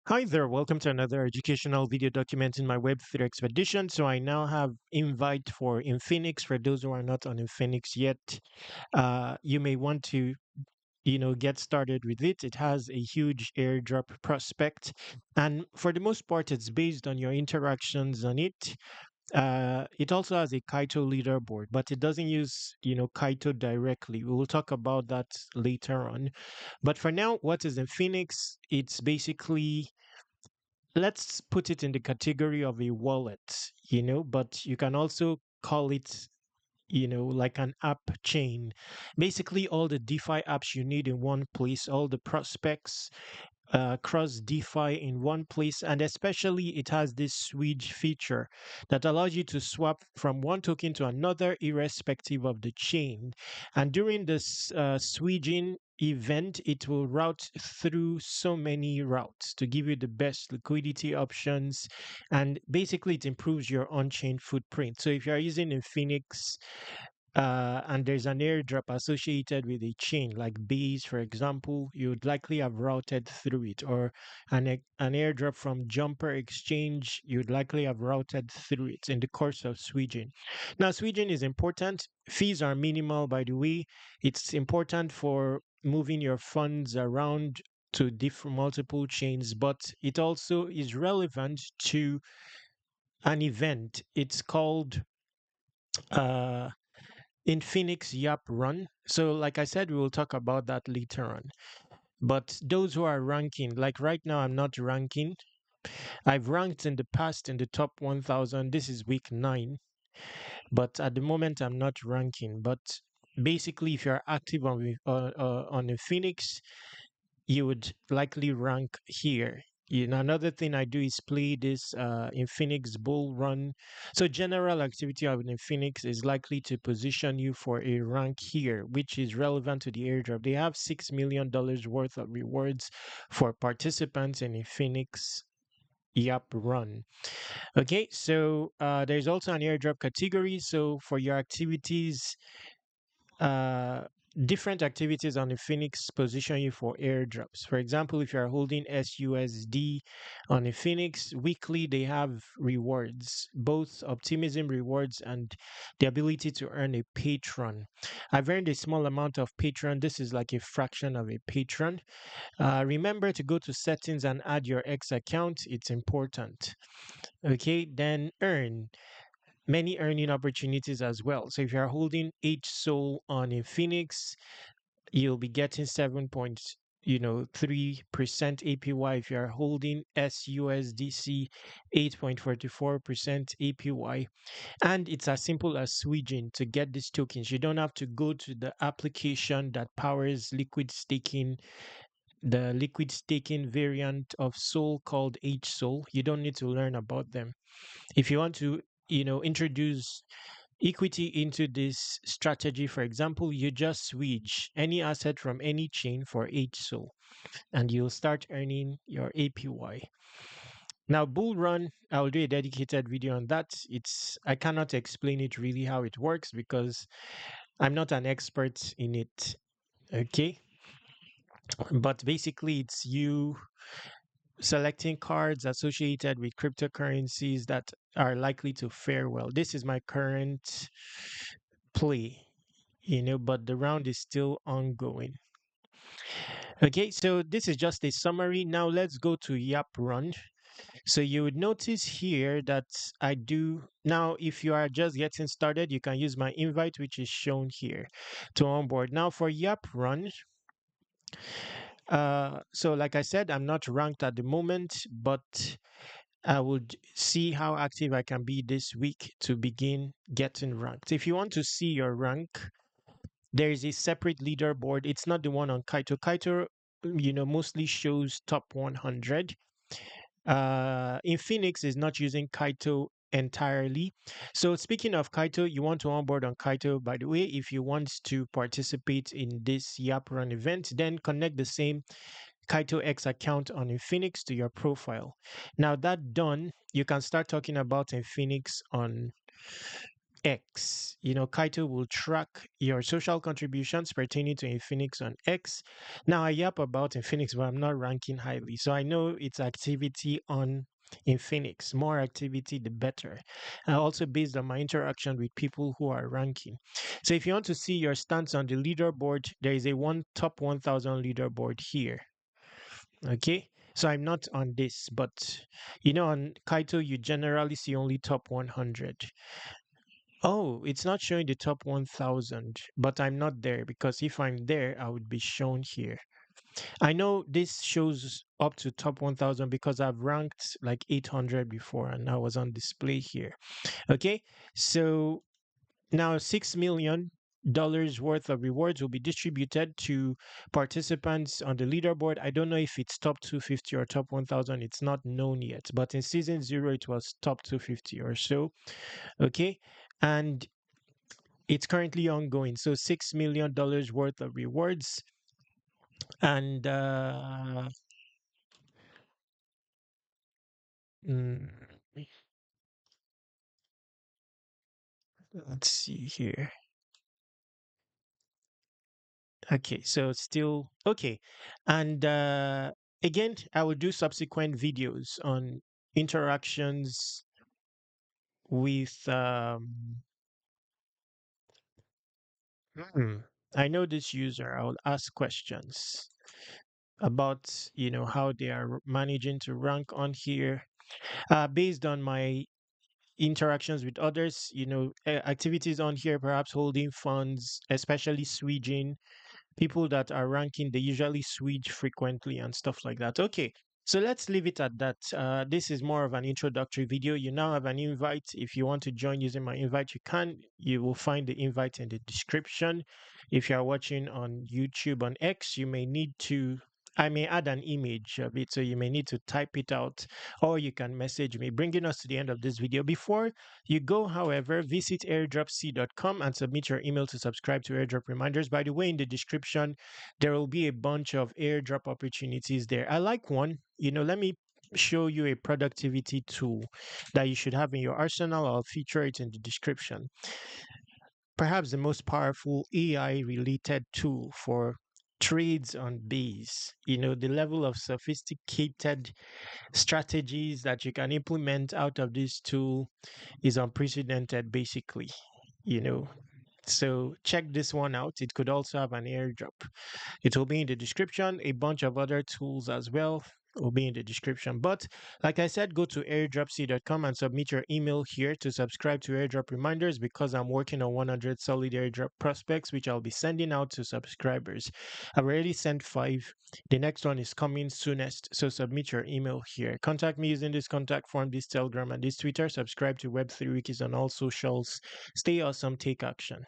Hi there, welcome to another educational video document in my Web3 expedition. So I now have invite for Infinix. For those who are not on Infinix yet, you may want to get started with it. It has a huge airdrop prospect, and for the most part it's based on your interactions on it. It also has a Kaito leaderboard, but it doesn't use Kaito directly. We will talk about that later on. But for now, what is Infinix? It's basically, let's put it in the category of a wallet, but you can also call it, like an app chain. Basically, all the DeFi apps you need in one place, all the prospects, cross DeFi in one place, and especially it has this switch feature that allows you to swap from one token to another irrespective of the chain. And during this switching event, it will route through so many routes to give you the best liquidity options, and basically it improves your on-chain footprint. So if you are using Infinix, and there's an airdrop associated with a chain like Base, for example, you would likely have routed through it, or an airdrop from Jumper Exchange, you'd likely have routed through it in the course of switching. Now, switching is important. Fees are minimal, by the way. It's important for moving your funds around to different multiple chains, but it also is relevant to an event. It's called uh, Infinix Yap Run. So, like I said, we will talk about that later on. But those who are ranking, like right now, I'm not ranking. I've ranked in the past in the top 1000. This is week 9. But at the moment, I'm not ranking. But basically, if you're active on Infinix, you would likely rank here. Another thing I do is play this Infinix Bull Run. So general activity of Infinix is likely to position you for a rank here, which is relevant to the airdrop. They have $6 million worth of rewards for participants in Infinix Yap Run. Okay, so there's also an airdrop category. So for your activities, uh, different activities on the Phoenix position you for airdrops. For example, if you are holding SUSD on the Phoenix weekly, they have rewards, both optimism rewards and the ability to earn a patron. I've earned a small amount of patron. This is like a fraction of a patron. Remember to go to settings and add your X account. It's important. Okay, then earn many earning opportunities as well. So if you're holding H Soul on Infinix, you'll be getting 7.3% APY. If you're holding SUSDC, 8.44% APY. And it's as simple as switching to get these tokens. You don't have to go to the application that powers liquid staking, the liquid staking variant of Soul called H Soul. You don't need to learn about them. If you want to, introduce equity into this strategy, for example, you just switch any asset from any chain for HSOL and you'll start earning your APY. Now, Bull Run, I'll do a dedicated video on that. I cannot explain it really how it works because I'm not an expert in it. Okay. But basically, it's you selecting cards associated with cryptocurrencies that are likely to fare well. This is my current play, but the round is still ongoing. Okay, so this is just a summary. Now let's go to Yap Run. So you would notice here that I do now, if you are just getting started, you can use my invite, which is shown here to onboard. Now for Yap Run, so like I said, I'm not ranked at the moment, but I would see how active I can be this week to begin getting ranked. If you want to see your rank, there is a separate leaderboard. It's not the one on Kaito. Kaito, mostly shows top 100. Infinix is not using Kaito entirely. So speaking of Kaito, you want to onboard on Kaito. By the way, if you want to participate in this Yap Run event, then connect the same Kaito X account on Infinix to your profile. Now that done, you can start talking about Infinix on X. Kaito will track your social contributions pertaining to Infinix on X. Now, I yap about Infinix, but I'm not ranking highly. So I know it's activity on Infinix. More activity, the better. Also, based on my interaction with people who are ranking. So, if you want to see your stance on the leaderboard, there is a top 1000 leaderboard here. Okay. So I'm not on this, but on Kaito, you generally see only top 100. Oh, it's not showing the top 1000, but I'm not there because if I'm there, I would be shown here. I know this shows up to top 1000 because I've ranked like 800 before and I was on display here. Okay, so now $6 million worth of rewards will be distributed to participants on the leaderboard. I don't know if it's top 250 or top 1000, it's not known yet, but in season 0, it was top 250 or so. Okay, and it's currently ongoing. So $6 million worth of rewards. And mm, let's see here. Okay, so still okay. And again, I will do subsequent videos on interactions with hmm, I know this user. I will ask questions about how they are managing to rank on here based on my interactions with others, activities on here, perhaps holding funds, especially switching. People that are ranking, they usually switch frequently and stuff like that. Okay, so let's leave it at that. This is more of an introductory video. You now have an invite. If you want to join using my invite, you can. You will find the invite in the description. If you are watching on YouTube on X, you may need to. I may add an image of it, so you may need to type it out, or you can message me, bringing us to the end of this video. Before you go, however, visit airdropc.com and submit your email to subscribe to airdrop reminders. By the way, in the description, there will be a bunch of airdrop opportunities there. I like one. Let me show you a productivity tool that you should have in your arsenal. I'll feature it in the description. Perhaps the most powerful AI related tool for trades on base. The level of sophisticated strategies that you can implement out of this tool is unprecedented, basically. You know, so check this one out. It could also have an airdrop. It will be in the description. A bunch of other tools as well will be in the description. But like I said, go to airdropc.com and submit your email here to subscribe to airdrop reminders because I'm working on 100 solid airdrop prospects, which I'll be sending out to subscribers. I've already sent 5. The next one is coming soonest. So submit your email here. Contact me using this contact form, this Telegram, and this Twitter. Subscribe to Web3 Wikis on all socials. Stay awesome. Take action.